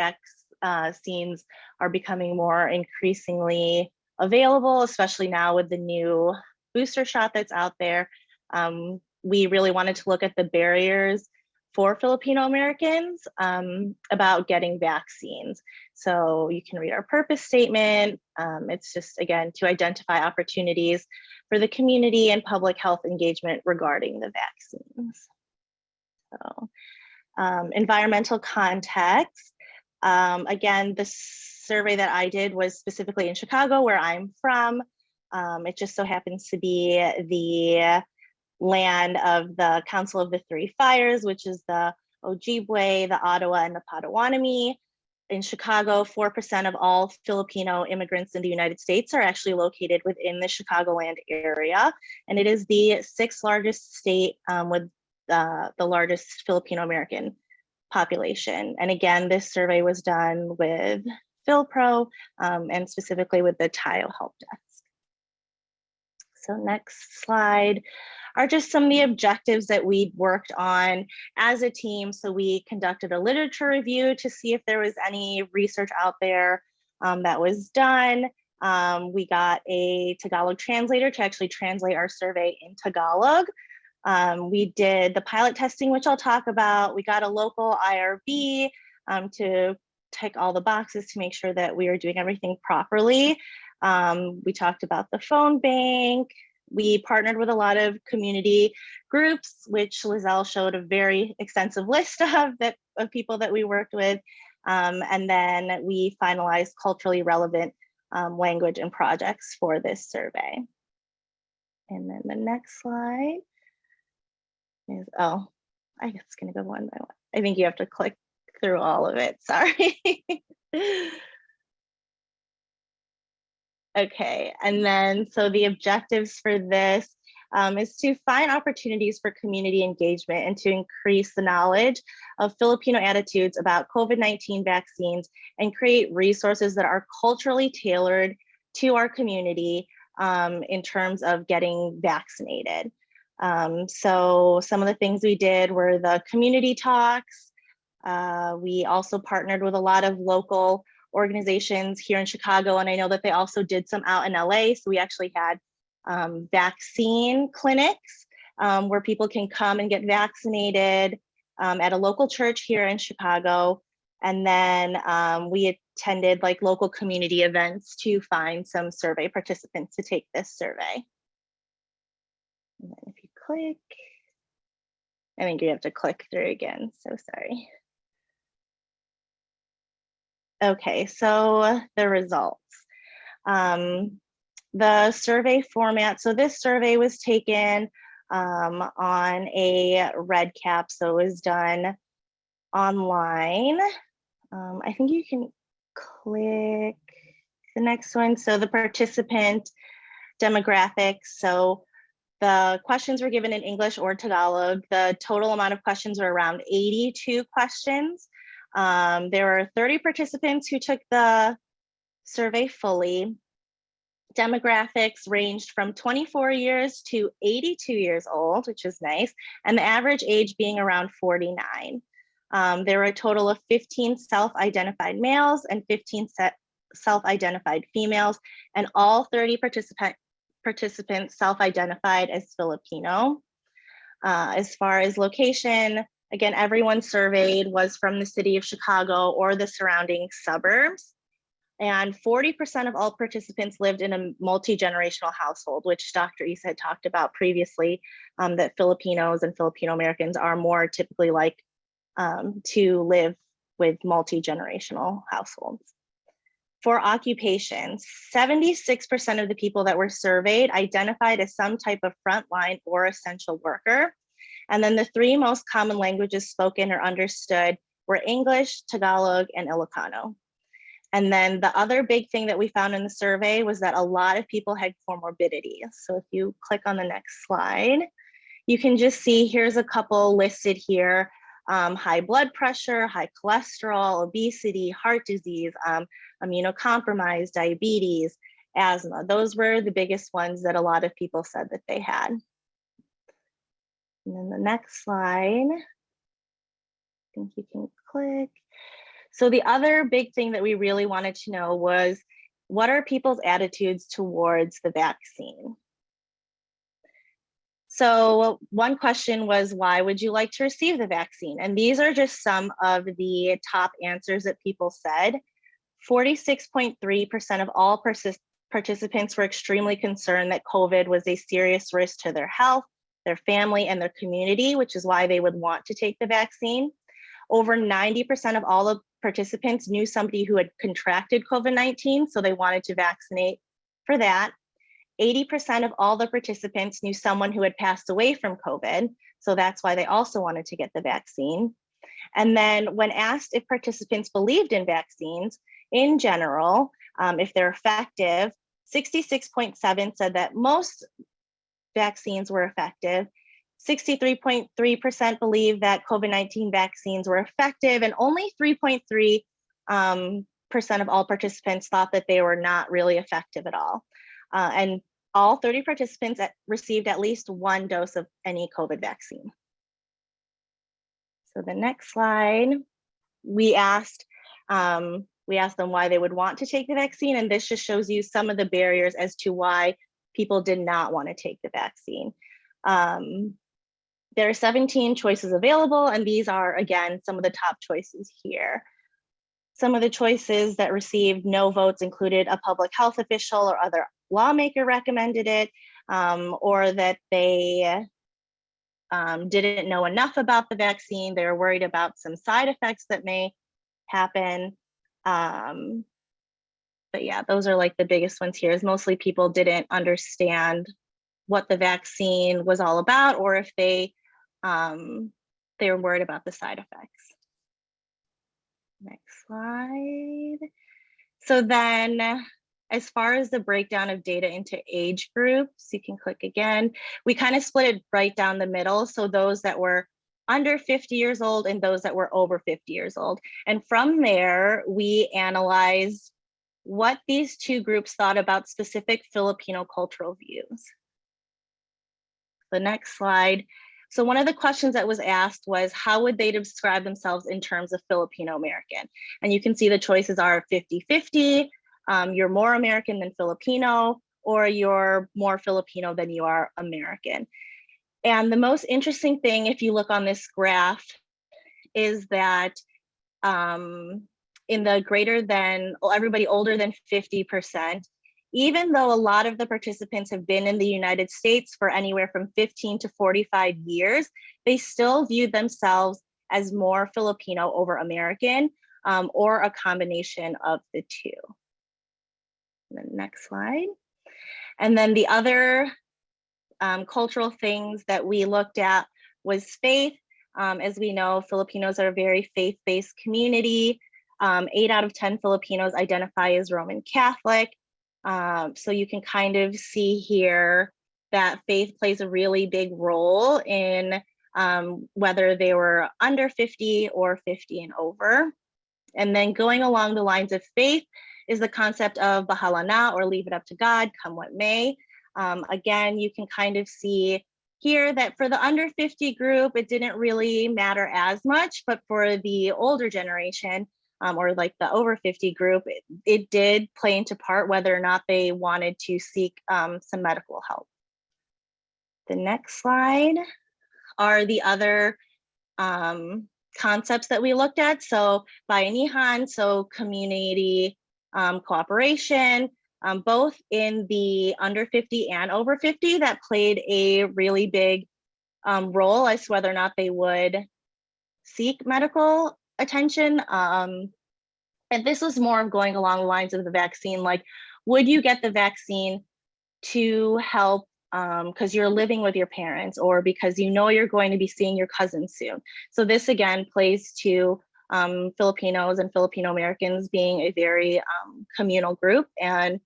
vaccines are becoming more increasingly available, especially now with the new booster shot that's out there, we really wanted to look at the barriers for Filipino Americans about getting vaccines. So you can read our purpose statement. It's just, again, to identify opportunities for the community and public health engagement regarding the vaccines. So environmental context. Again, the survey that I did was specifically in Chicago, where I'm from. It just so happens to be the land of the Council of the Three Fires, which is the Ojibwe, the Ottawa, and the Potawatomi. In Chicago, 4% of all Filipino immigrants in the United States are actually located within the Chicagoland area. And it is the 6th largest state with the largest Filipino American population. And again, this survey was done with FYLPRO and specifically with the TIO help desk. So next slide are just some of the objectives that we worked on as a team. So we conducted a literature review to see if there was any research out there that was done. We got a Tagalog translator to actually translate our survey in Tagalog. We did the pilot testing, which I'll talk about. We got a local IRB to tick all the boxes to make sure that we were doing everything properly. We talked about the phone bank. We partnered with a lot of community groups, which Leezel showed a very extensive list of people that we worked with. And then we finalized culturally relevant language and projects for this survey. And then the next slide is, oh, I guess it's gonna go one by one. I think you have to click through all of it, sorry. Okay, and then so the objectives for this is to find opportunities for community engagement and to increase the knowledge of Filipino attitudes about COVID-19 vaccines and create resources that are culturally tailored to our community in terms of getting vaccinated. So some of the things we did were the community talks. We also partnered with a lot of local organizations here in Chicago, and I know that they also did some out in LA. So we actually had vaccine clinics where people can come and get vaccinated at a local church here in Chicago. And then we attended like local community events to find some survey participants to take this survey. And then if you click, I think you have to click through again, so sorry. Okay, so the results. The survey format, so this survey was taken on a red cap, so it was done online. I think you can click the next one. So the participant demographics, so the questions were given in English or Tagalog. The total amount of questions were around 82 questions. There were 30 participants who took the survey fully. Demographics ranged from 24 years to 82 years old, which is nice, and the average age being around 49. There were a total of 15 self-identified males and 15 self-identified females, and all 30 participants self-identified as Filipino. As far as location, again, everyone surveyed was from the city of Chicago or the surrounding suburbs. And 40% of all participants lived in a multi-generational household, which Dr. Isa had talked about previously, that Filipinos and Filipino Americans are more typically like to live with multi-generational households. For occupations, 76% of the people that were surveyed identified as some type of frontline or essential worker. And then the three most common languages spoken or understood were English, Tagalog, and Ilocano. And then the other big thing that we found in the survey was that a lot of people had comorbidities. So if you click on the next slide, you can just see here's a couple listed here. High blood pressure, high cholesterol, obesity, heart disease, immunocompromised, diabetes, asthma. Those were the biggest ones that a lot of people said that they had. And then the next slide, I think you can click. So the other big thing that we really wanted to know was, what are people's attitudes towards the vaccine? So one question was, why would you like to receive the vaccine? And these are just some of the top answers that people said. 46.3% of all participants were extremely concerned that COVID was a serious risk to their health, their family, and their community, which is why they would want to take the vaccine. Over 90% of all the participants knew somebody who had contracted COVID-19, so they wanted to vaccinate for that. 80% of all the participants knew someone who had passed away from COVID, so that's why they also wanted to get the vaccine. And then when asked if participants believed in vaccines in general, if they're effective, 66.7% said that most vaccines were effective. 63.3% believe that COVID-19 vaccines were effective, and only 3.3% of all participants thought that they were not really effective at all. And all 30 participants received at least one dose of any COVID vaccine. So the next slide, we asked them why they would want to take the vaccine, and this just shows you some of the barriers as to why people did not want to take the vaccine. There are 17 choices available, and these are, again, some of the top choices here. Some of the choices that received no votes included a public health official or other lawmaker recommended it, or that they didn't know enough about the vaccine. They were worried about some side effects that may happen. But yeah, those are like the biggest ones here, is mostly people didn't understand what the vaccine was all about, or if they were worried about the side effects. Next slide. So then, as far as the breakdown of data into age groups, you can click again. We kind of split it right down the middle. So those that were under 50 years old and those that were over 50 years old. And from there, we analyzed what these two groups thought about specific Filipino cultural views. The next slide. So one of the questions that was asked was, how would they describe themselves in terms of Filipino American? And you can see the choices are 50-50, you're more American than Filipino, or you're more Filipino than you are American. And the most interesting thing, if you look on this graph, is that in the greater than, everybody older than 50%, even though a lot of the participants have been in the United States for anywhere from 15 to 45 years, they still viewed themselves as more Filipino over American, or a combination of the two. And then next slide. And then the other cultural things that we looked at was faith. As we know, Filipinos are a very faith-based community. 8 out of 10 Filipinos identify as Roman Catholic. So you can kind of see here that faith plays a really big role in whether they were under 50 or 50 and over. And then going along the lines of faith is the concept of bahala na, or leave it up to God, come what may. Again, you can kind of see here that for the under 50 group, it didn't really matter as much, but for the older generation, or like the over 50 group, it did play into part whether or not they wanted to seek some medical help. The next slide are the other concepts that we looked at. So bayanihan, so community cooperation, both in the under 50 and over 50, that played a really big role as to whether or not they would seek medical attention. And this was more of going along the lines of the vaccine, like, would you get the vaccine to help because you're living with your parents, or because you know you're going to be seeing your cousins soon? So this again plays to Filipinos and Filipino Americans being a very communal group, and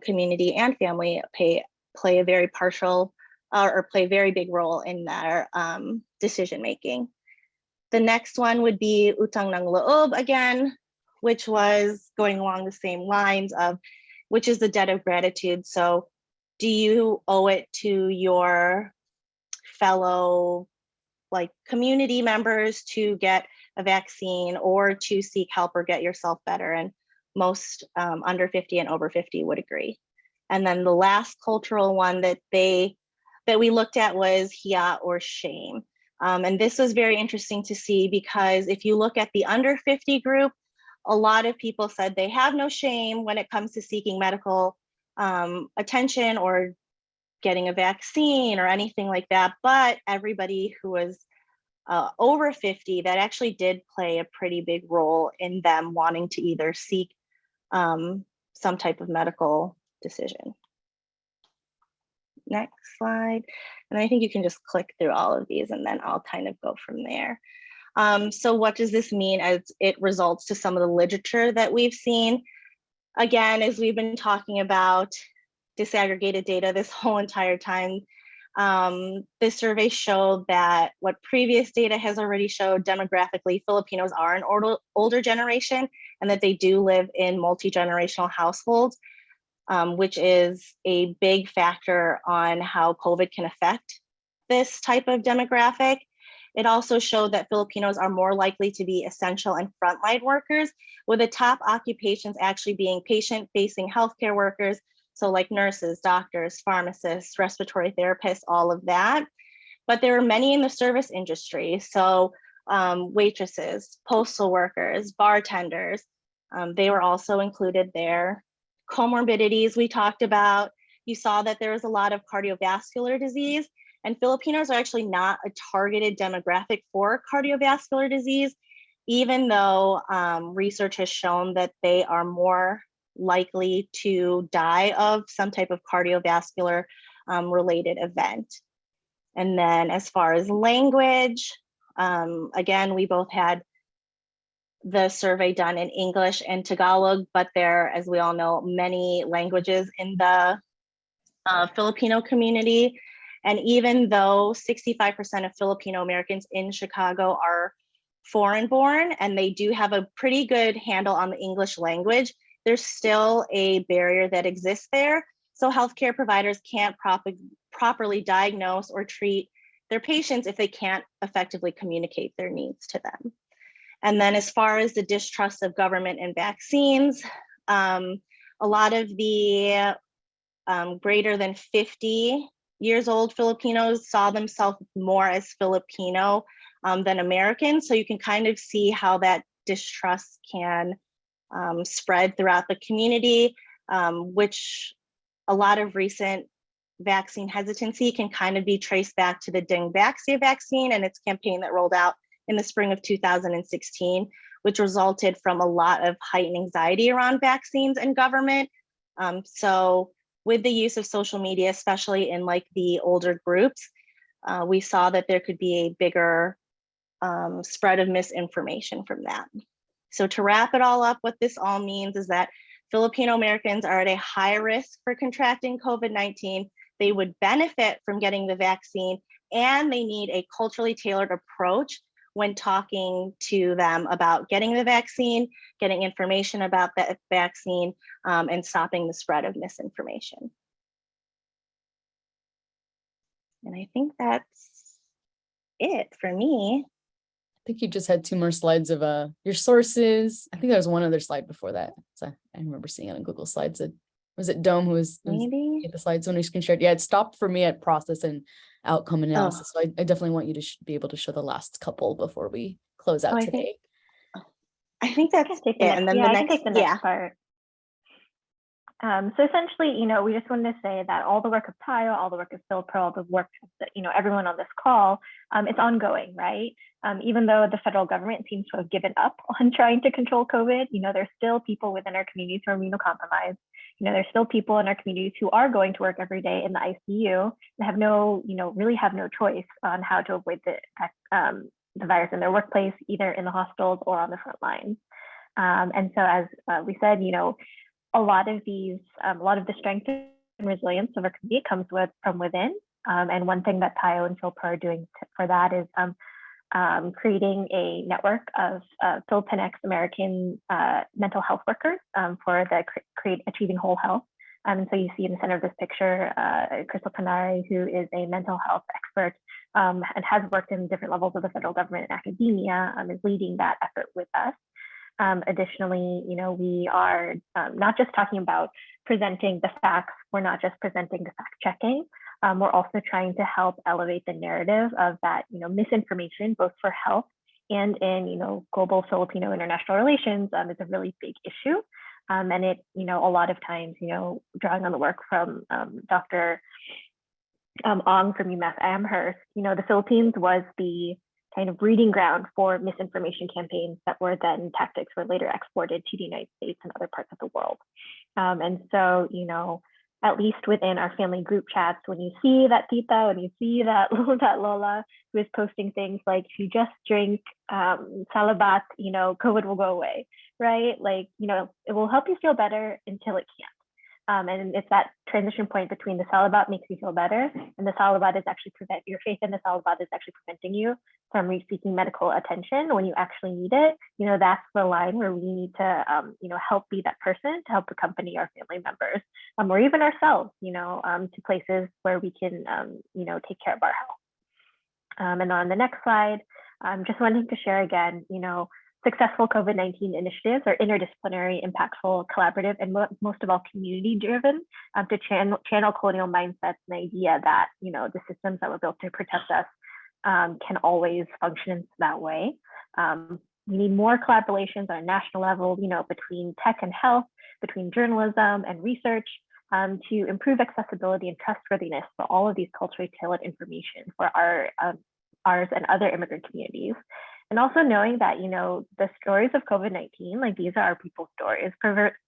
community and family play a very partial or play a very big role in their decision making. The next one would be utang ng loob again, which was going along the same lines of, which is the debt of gratitude. So do you owe it to your fellow like community members to get a vaccine or to seek help or get yourself better? And most under 50 and over 50 would agree. And then the last cultural one that we looked at was hiya, or shame. And this was very interesting to see, because if you look at the under 50 group, a lot of people said they have no shame when it comes to seeking medical attention or getting a vaccine or anything like that. But everybody who was over 50, that actually did play a pretty big role in them wanting to either seek some type of medical decision. Next slide. And I think you can just click through all of these and then I'll kind of go from there. So what does this mean as it results to some of the literature that we've seen? Again, as we've been talking about disaggregated data this whole entire time, this survey showed that what previous data has already showed demographically, Filipinos are an older generation, and that they do live in multi-generational households, which is a big factor on how COVID can affect this type of demographic. It also showed that Filipinos are more likely to be essential and frontline workers, with the top occupations actually being patient-facing healthcare workers, so like nurses, doctors, pharmacists, respiratory therapists, all of that. But there are many in the service industry, so waitresses, postal workers, bartenders, they were also included there. Comorbidities we talked about. You saw that there was a lot of cardiovascular disease, and Filipinos are actually not a targeted demographic for cardiovascular disease, even though research has shown that they are more likely to die of some type of cardiovascular related event. And then as far as language, again, we both had the survey done in English and Tagalog, but there, as we all know, many languages in the Filipino community. And even though 65% of Filipino Americans in Chicago are foreign born, and they do have a pretty good handle on the English language, there's still a barrier that exists there. So healthcare providers can't properly diagnose or treat their patients if they can't effectively communicate their needs to them. And then as far as the distrust of government and vaccines, a lot of the greater than 50 years old Filipinos saw themselves more as Filipino than American. So you can kind of see how that distrust can spread throughout the community, which a lot of recent vaccine hesitancy can kind of be traced back to the Dengvaxia vaccine and its campaign that rolled out in the spring of 2016, which resulted from a lot of heightened anxiety around vaccines and government. So with the use of social media, especially in like the older groups, we saw that there could be a bigger spread of misinformation from that. So to wrap it all up, what this all means is that Filipino Americans are at a high risk for contracting COVID-19. They would benefit from getting the vaccine, and they need a culturally tailored approach when talking to them about getting the vaccine, getting information about that vaccine, and stopping the spread of misinformation. And I think that's it for me. think you just had 2 more slides of your sources. I think there was one other slide before that. So I remember seeing it on Google Slides. Was it Dome who was Maybe. the slides when we screen shared? Yeah, it stopped for me at process and outcome Oh, analysis. So I definitely want you to be able to show the last couple before we close out I today. think that's I can take it. the next, And then yeah, the I next, can take the next part. So essentially, we just wanted to say that all the work of Tayo, all the work of FYLPRO, all the work that, everyone on this call, it's ongoing, right? Even though the federal government seems to have given up on trying to control COVID, there's still people within our communities who are immunocompromised. There's still people in our communities who are going to work every day in the ICU and have really have no choice on how to avoid the virus in their workplace, either in the hospitals or on the front lines. And so, as we said, a lot of the strength and resilience of our community comes from within. And one thing that Tayo and FYLPRO are doing for that is creating a network of Filipinx American mental health workers for the Achieving Whole Health. And so you see in the center of this picture, Crystal Canary, who is a mental health expert and has worked in different levels of the federal government and academia, is leading that effort with us. Additionally, we are not just talking about presenting the facts. We're not just presenting the fact checking. We're also trying to help elevate the narrative of that, misinformation, both for health and in, global Filipino international relations is a really big issue. And it, a lot of times, drawing on the work from Dr. Ong from UMass Amherst, the Philippines was the kind of breeding ground for misinformation campaigns that were then tactics were later exported to the United States and other parts of the world. And so, at least within our family group chats, when you see that tita, when you see that lola who is posting things like, if you just drink salabat, COVID will go away, right? Like, it will help you feel better until it can't. And it's that transition point between the salabat makes you feel better, and the salabat is actually your faith in the salabat is actually preventing you from seeking medical attention when you actually need it. That's the line where we need to, help be that person to help accompany our family members, or even ourselves, to places where we can, take care of our health. And on the next slide, just wanting to share again, successful COVID-19 initiatives are interdisciplinary, impactful, collaborative, and most of all community-driven to channel colonial mindsets and the idea that the systems that were built to protect us can always function that way. We need more collaborations on a national level, between tech and health, between journalism and research, to improve accessibility and trustworthiness for all of these culturally tailored information for ours and other immigrant communities. And also knowing that, the stories of COVID-19, like these are our people's stories,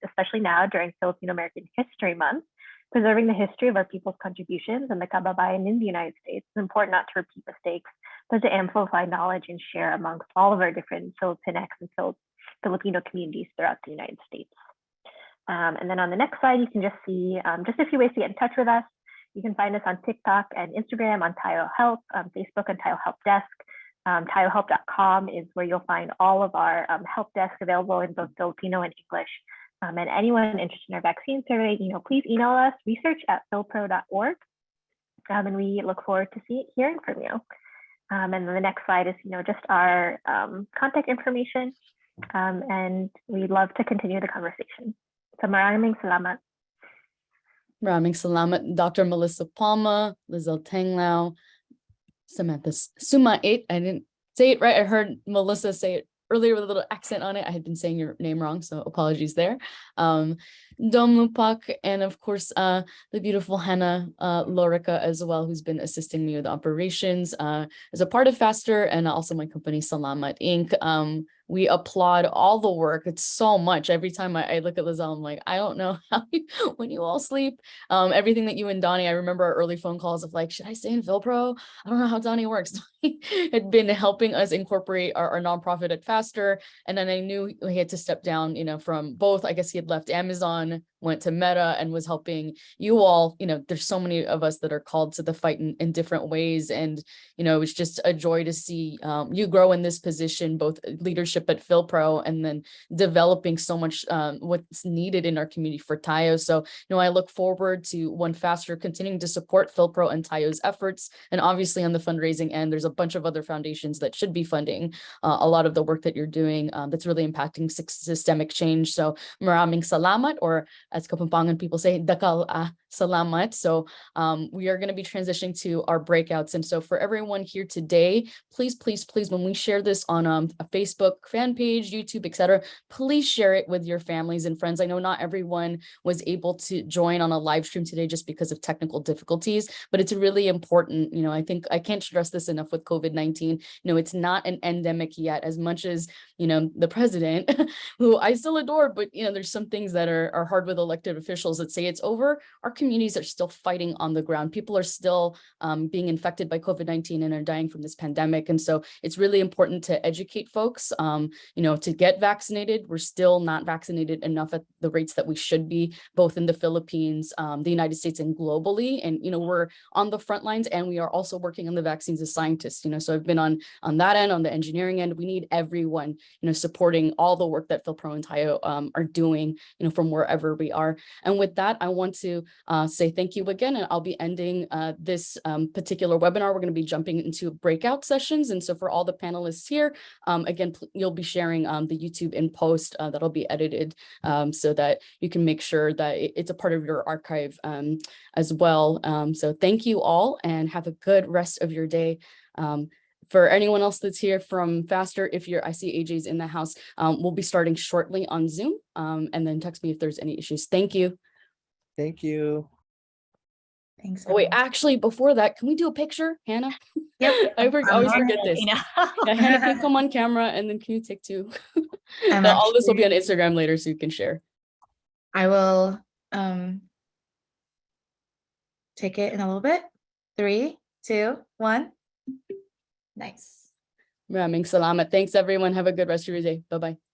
especially now during Filipino American History Month, preserving the history of our people's contributions and the kababayan in the United States. It's important not to repeat mistakes, but to amplify knowledge and share amongst all of our different Filipinx and Filipino communities throughout the United States. And then on the next slide, you can just see just a few ways to get in touch with us. You can find us on TikTok and Instagram on Tayo Help, Facebook on Tayo Help Desk. TayoHelp.com is where you'll find all of our help desks available in both Filipino and English. And anyone interested in our vaccine survey, please email us, research@filpro.org. And we look forward to hearing from you. And then the next slide is, just our contact information. And we'd love to continue the conversation. So maraming salamat. Maraming salamat, Dr. Melissa Palma, Leezel Tanglao, Samantha Sumait. I didn't say it right. I heard Melissa say it earlier with a little accent on it. I had been saying your name wrong, so apologies there. Dom Lupac, and of course, the beautiful Hannah Lorica as well, who's been assisting me with operations as a part of FASTER, and also my company Salamat Inc. We applaud all the work. It's so much. Every time I look at Leezel, I'm like, I don't know how when you all sleep. Everything that you and Donnie, I remember our early phone calls of like, should I stay in FYLPRO? I don't know how Donnie works. Donnie had been helping us incorporate our nonprofit at FASTER. And then I knew he had to step down, from both. I guess he had left Amazon went to Meta and was helping you all. There's so many of us that are called to the fight in different ways. And, it was just a joy to see you grow in this position, both leadership at FYLPRO and then developing so much what's needed in our community for Tayo. So, I look forward to One Faster continuing to support FYLPRO and Tayo's efforts. And obviously on the fundraising end, there's a bunch of other foundations that should be funding a lot of the work that you're doing that's really impacting systemic change. So maraming salamat, or as Kapampangan people say, dakal salamat. So we are going to be transitioning to our breakouts. And so for everyone here today, please, when we share this on a Facebook fan page, YouTube, etc., please share it with your families and friends. I know not everyone was able to join on a live stream today just because of technical difficulties, but it's really important. I think I can't stress this enough with COVID-19. It's not an endemic yet, as much as, the president, who I still adore, but, there's some things that are hard with elected officials that say it's over. Our communities are still fighting on the ground. People are still being infected by COVID-19 and are dying from this pandemic. And so it's really important to educate folks, to get vaccinated. We're still not vaccinated enough at the rates that we should be, both in the Philippines, the United States, and globally. And, we're on the front lines, and we are also working on the vaccines as scientists. So I've been on that end, on the engineering end. We need everyone, supporting all the work that FYLPRO and Tayo are doing, from wherever we are. And with that, I want to say thank you again, and I'll be ending this particular webinar. We're going to be jumping into breakout sessions. And so for all the panelists here, again, you'll be sharing the YouTube in post that'll be edited so that you can make sure that it's a part of your archive as well. So thank you all, and have a good rest of your day. For anyone else that's here from Faster, I see AJ's in the house, we'll be starting shortly on Zoom, and then text me if there's any issues. Thank you. Thank you. Thanks. Oh, wait, everyone. actually, before that, can we do a picture, Hannah? Yep. Always forget this. You know. Yeah, Hannah, can you come on camera, and then can you take two? I'm All this will be on actually- Instagram later, so you can share. I will take it in a little bit. 3, 2, 1. Nice. Maraming salamat. Thanks, everyone. Have a good rest of your day. Bye-bye.